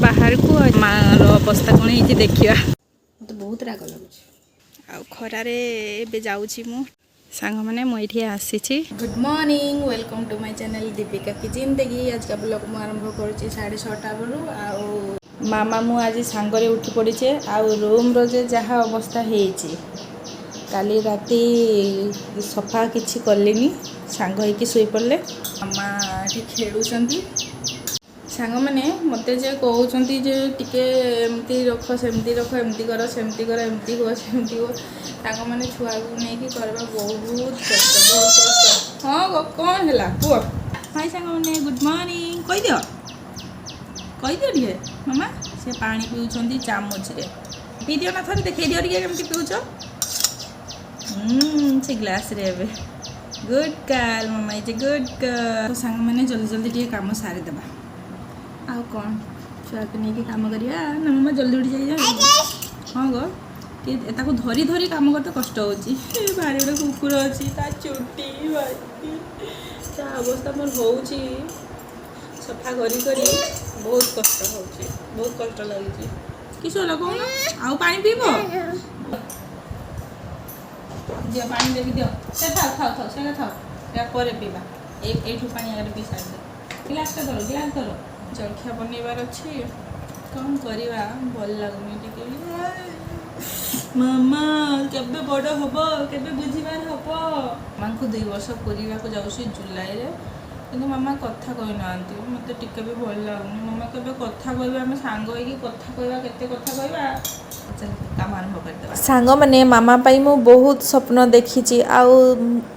बाहर को मार अवस्था कौन है देखा मत बहुत राग लगुच खरारे एबे जाऊँगी मु सांग मैंने मुझे आसी। Good morning welcome to my channel Deepika की जिंदगी। आज का ब्लॉग मु आरंभ कर 6:30 बेलू आ मामा मु आज सांगरे उठी पड़े आउ रूम रे जहाँ अवस्था है काली राति सफा किसी कलेनी सांग होइकी शुई पड़े मामा ये खेलुं सांग मैंने मत कहते जे टिके एमती रख सेमती रख एमती कर सेमती कर एमती हुआ सेमती हुआ सांग मैंने छुआ को लेकिन करवा बहुत कष्ट हाँ कौन है कुह हाय सांग मैंने गुड मॉर्निंग कहीदियो टे मामा से पानी पिउछंती चामच रे पी दियो ना थोड़े देखे दियो टे केमती पिउछ से ग्लास रे एबे good girl mama is good girl. तो सांग मैंने जल्दी जल्दी टे काम सारी देबा आउ कौन छुआ को लेकिन काम करिया ना मामा जल्दी उठी जाइए हाँ गो कि ताको धरी धरी काम करते कष्ट होची भारी गोटे कुकुर अच्छी ता चुटी भाई ता अवस्था मोर होची सफा करी करी बहुत कष्ट होची बहुत कष्ट लगी किस कौन आउ पानी पीब दियो पानी देवी दियो से थाओ थाओ थाओ से थाओ या पर पीवा एठू पानी आगे पी सारी दे गिलासटा धरो गिलास धरो जलखिया बनइबार अच्छी कौन करवा भल लगुनि टिके मामा केबे बड़ हम केबे बुझीबार हम मामा को 2 वर्ष पूरा को जाऊँ जुलाई रे किंतु मामा कथा कही ना मत टिके भी भल लगुनि मामा केबे कथा कहबे आम सांग होइकी कथा कहबा केते कथा कहबा काम आरंभ कर सांग माने मामा पाई मु बहुत स्वप्न देखी आउ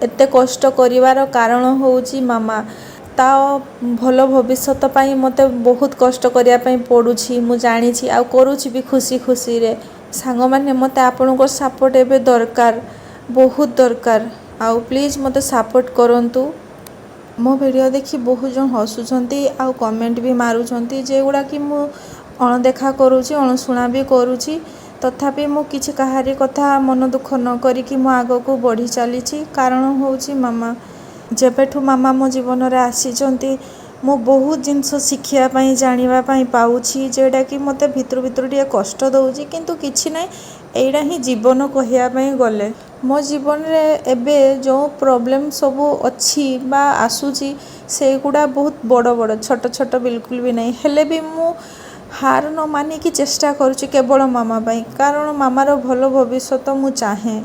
एते कष्ट करिवार कारण होउची मामा ता भल भविष्यत पाई मते बहुत कष्ट करिया पाई पड़ुछि मु जानिछि आ करूछि भी खुशी खुशी रे सांग माने मते आपनको सपोर्ट एबे दरकार बहुत दरकार आउ प्लीज मते सपोर्ट करंतु मो वीडियो देखि बहुत जन हसुछंती आ कमेंट भी मारुछंती जे गुडा कि मु अणदेखा करूछि अणशुणा भी करूछि तथापि मु किछि कहारी कथा मन दुख न करी कि मु आगो को बढ़ी चलीछि कारण होउछि मामा जेबेठू मामा मो जीवन रे आसीचंती मु बहुत जिनस शिखिया पाई जानिबा पाई पाउछि जेडा कि मते भितर भितर टिके कष्ट दउछि किंतु किछि नै एइडा ही जीवन कहिया पाई गले मो जीवन रे एबे जो प्रॉब्लम सब अछि बा आसुछि सेगुडा बहुत बड़ बड़ छोट छोट बिल्कुल भी नहीं हेले भी मु हार न मानी कि चेष्टा करूछि केवल मामा पाई कारण मामार भलो भविष्यत मु चाहे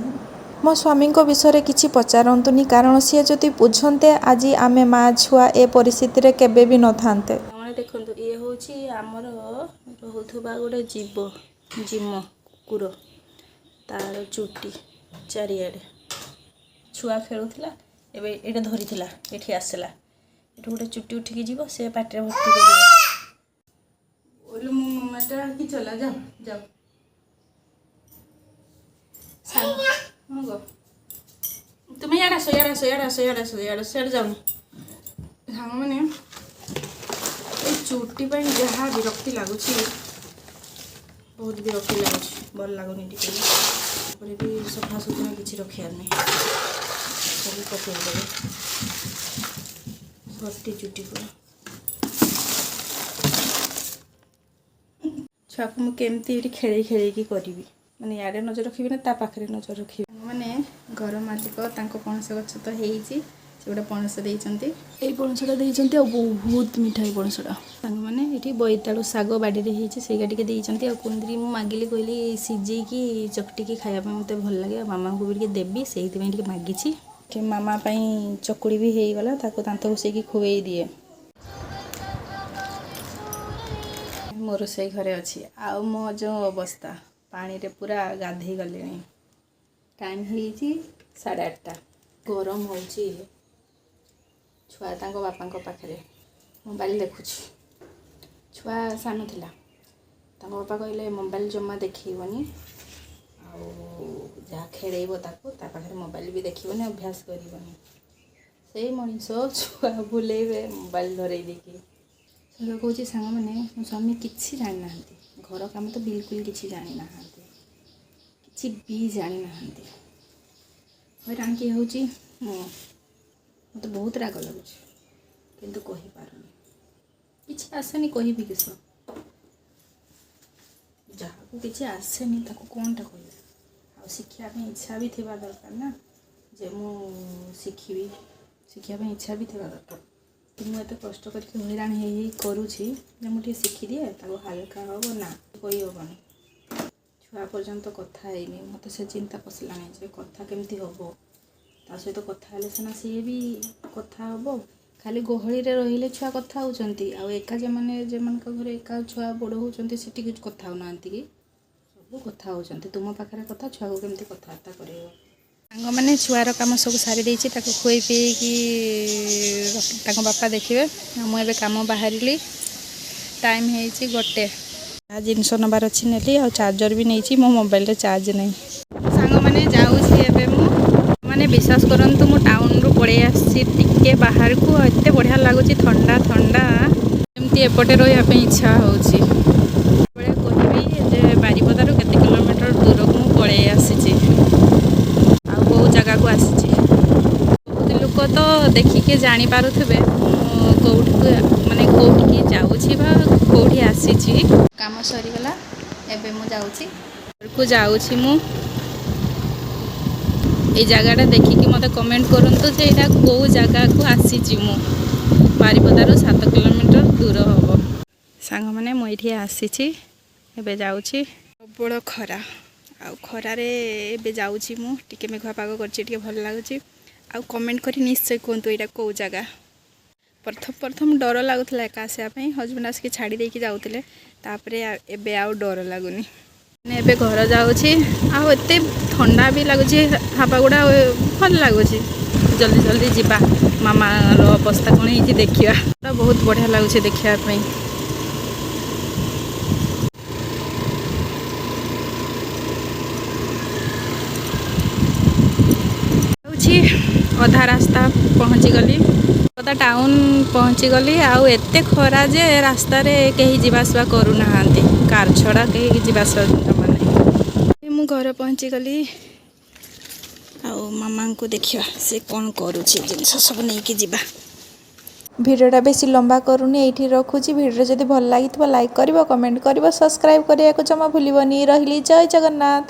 मो स्वामी विषय किसी पचारतुनि कारण सी जदि बुझते आज आम माँ छुआ ए परिस्थिति केबे भी न था देखु ये हूँ आमर रोबा गोटे जीव जिम कुकुर तार चुटी चारिआडे छुआ खेलुला एबे ये धरी ये आसला ये गोटे चुटी उठिकी जीव से पाटे भर्ती कर मो मामाटा कि चला जाओ जाओ हाँ गो तुम यार आस यार आस यार आस यार आस यार आस यार जाऊन सांग मैंने ये चुटी जहाँ विरक्ति लगुच बहुत विरक्ति लगुच भल लगुनि टे भी सफा सुतरा किसी रखार नहीं सब पकईदेवे भर्ती चुटी पूरा छुआ को मुझे खेल खेल करी मैंने यारे नजर रखी ना ता पाखे नजर रखी मैंने घर मालिक पणस गछ तो होती से गोटे पणस देते ये पणसटा देते बहुत मिठा ये पणसटा सांग मैंने ये बोईतालु शाग बाड़ी में से देते कुंदरी मुझे मागिली कहली सीझेकी चकटिकी खायापी मत भल लगे मामा को भी देवी से मागिची मामा चकुड़ी भी हो गला दांत घुसेकी खुए दिए मो रोसई घरे अच्छी आउ मो जो अवस्था पानी रे पूरा गाधे गले टाइम हो 8:30 गरम हो छुआ तांको बापा पाखे मोबाइल देखुची छुआ सान थिला तांको बापा कहले मोबाइल जमा देखनी आ खेड़ब ता पाखे मोबाइल भी देखनी अभ्यास करनी से मनीष छुआ बुलेबे मोबाइल धरई देकी कहूँ सांग मैंने मो स्वामी किसी जानी ना घर काम तो बिल्कुल किसी जानी ना किसी भी जानी ना हैरान किए हूँ मत बहुत राग लगुच किंतु कही पारुनी किसी आसेनी कहि किस କିଛି ଆସେନି ତାକୁ କ'ଣଟା କହିବି। ଆଉ ଶିଖିବା ପାଇଁ ଇଚ୍ଛା ବି ଥିବା ଦରକାର ନା, ଯେ ମୁଁ ଶିଖିବି, ଶିଖିବା ପାଇଁ ଇଚ୍ଛା ବି ଥିବା ଦରକାର। ମୁଁ ଏତେ କଷ୍ଟ କରିକି ହଇରାଣ ହେଇ କରୁଛି ଯେ ମୁଁ ଟିକେ ଶିଖିଦିଏ, ତାକୁ ହାଲକା ହେବ ନା କହିହେବନି। ଛୁଆ ପର୍ଯ୍ୟନ୍ତ କଥା ହେଇନି, ମୋତେ ସେ ଚିନ୍ତା ପଶିଲାଣି ଯେ କଥା କେମିତି ହେବ। ତା ସହିତ କଥା ହେଲେ ସିନା ସିଏ ବି କଥା ହେବ। ଖାଲି ଗହଳିରେ ରହିଲେ ଛୁଆ କଥା ହେଉଛନ୍ତି, ଆଉ ଏକା ଯେମାନଙ୍କ ଘରେ ଏକା ଛୁଆ ବଡ଼ ହେଉଛନ୍ତି ସେଠି କିଛି କଥା ହେଉନାହାନ୍ତି କି? ସବୁ କଥା ହେଉଛନ୍ତି। ତୁମ ପାଖରେ କଥା, ଛୁଆକୁ କେମିତି କଥାବାର୍ତ୍ତା କରେଇବ। ସାଙ୍ଗମାନେ ଛୁଆର କାମ ସବୁ ସାରି ଦେଇଛି, ତାକୁ ଖୁଆଇ ପିଇକି ତାଙ୍କ ବାପା ଦେଖିବେ। ମୁଁ ଏବେ କାମ ବାହାରିଲି। ଟାଇମ୍ ହେଇଛି 1। ଜିନିଷ ନେବାର ଅଛି ନେଲି, ଆଉ ଚାର୍ଜର ବି ନେଇଛି। ମୋ ମୋବାଇଲରେ ଚାର୍ଜ ନାହିଁ। ସାଙ୍ଗମାନେ ଯାଉଛି ଏବେ ମୁଁ, ମାନେ ବିଶ୍ୱାସ କରନ୍ତୁ ମୁଁ ଟାଉନରୁ ପଳେଇ ଆସିଛି ଟିକେ ବାହାରକୁ। ଏତେ ବଢ଼ିଆ ଲାଗୁଛି, ଥଣ୍ଡା ଥଣ୍ଡା, ଏମିତି ଏପଟେ ରହିବା ପାଇଁ ଇଚ୍ଛା ହେଉଛି। ବେଳେ କହିବି ଯେ ବାରିପଦାରୁ କେତେ କିଲୋମିଟର ଦୂରକୁ ମୁଁ ପଳେଇ ଆସିଛି, ଆଉ କେଉଁ ଜାଗାକୁ ଆସିଛି। ବହୁତ ଲୋକ ତ ଦେଖିକି ଜାଣିପାରୁଥିବେ ମୁଁ କେଉଁଠିକି ଯାଉଛି ବା କେଉଁଠି ଆସିଛି। କାମ ସରିଗଲା, ଏବେ ମୁଁ ଯାଉଛି ଘରକୁ ଯାଉଛି। ମୁଁ ଏଇ ଜାଗାଟା ଦେଖିକି ମୋତେ କମେଣ୍ଟ କରନ୍ତୁ ଯେ ଏଇଟା କେଉଁ ଜାଗାକୁ ଆସିଛି। ମୁଁ ବାରିପଦାରୁ 7 କିଲୋମିଟର ଦୂର ହେବ। ସାଙ୍ଗମାନେ ମୁଁ ଏଇଠି ଆସିଛି, ଏବେ ଯାଉଛି। ପ୍ରବଳ ଖରା, ଆଉ ଖରାରେ ଏବେ ଯାଉଛି ମୁଁ। ଟିକେ ମେଘୁଆ ପାଗ କରିଛି, ଟିକେ ଭଲ ଲାଗୁଛି। ଆଉ କମେଣ୍ଟ କରି ନିଶ୍ଚୟ କୁହନ୍ତୁ ଏଇଟା କେଉଁ ଜାଗା। ପ୍ରଥମ ଡର ଲାଗୁଥିଲା ଏକା ଆସିବା ପାଇଁ, ହଜବେଣ୍ଡ ଆସିକି ଛାଡ଼ି ଦେଇକି ଯାଉଥିଲେ। ତାପରେ ଏବେ ଆଉ ଡର ଲାଗୁନି। ଏବେ ଘର ଯାଉଛି, ଆଉ ଏତେ ଥଣ୍ଡା ବି ଲାଗୁଛି, ହାବା ଗୁଡ଼ା ଭଲ ଲାଗୁଛି। ଜଲ୍ଦି ଜଲ୍ଦି ଯିବା, ମାମାର ଅବସ୍ଥା କ'ଣ ହେଇଛି ଦେଖିବା। ବହୁତ ବଢ଼ିଆ ଲାଗୁଛି ଦେଖିବା ପାଇଁ। ଅଧା ରାସ୍ତା ପହଞ୍ଚିଗଲି, ଅଧା ଟାଉନ୍ ପହଞ୍ଚିଗଲି। ଆଉ ଏତେ ଖରା ଯେ ରାସ୍ତାରେ କେହି ଯିବା ଆସିବା କରୁନାହାନ୍ତି, କାର୍ ଛଡ଼ା କେହି ଯିବା ଆସିବା ଜମା ନାହିଁ। ମୁଁ ଘରେ ପହଞ୍ଚିଗଲି, ଆଉ ମାମାଙ୍କୁ ଦେଖିବା ସେ କ'ଣ କରୁଛି। ଜିନିଷ ସବୁ ନେଇକି ଯିବା। ଭିଡ଼ିଓଟା ବେଶୀ ଲମ୍ବା କରୁନି, ଏଇଠି ରଖୁଛି। ଭିଡ଼ିଓ ଯଦି ଭଲ ଲାଗିଥିବ ଲାଇକ୍ କରିବ, କମେଣ୍ଟ କରିବ, ସବସ୍କ୍ରାଇବ୍ କରିବାକୁ ଜମା ଭୁଲିବନି। ରହିଲି, ଜୟ ଜଗନ୍ନାଥ।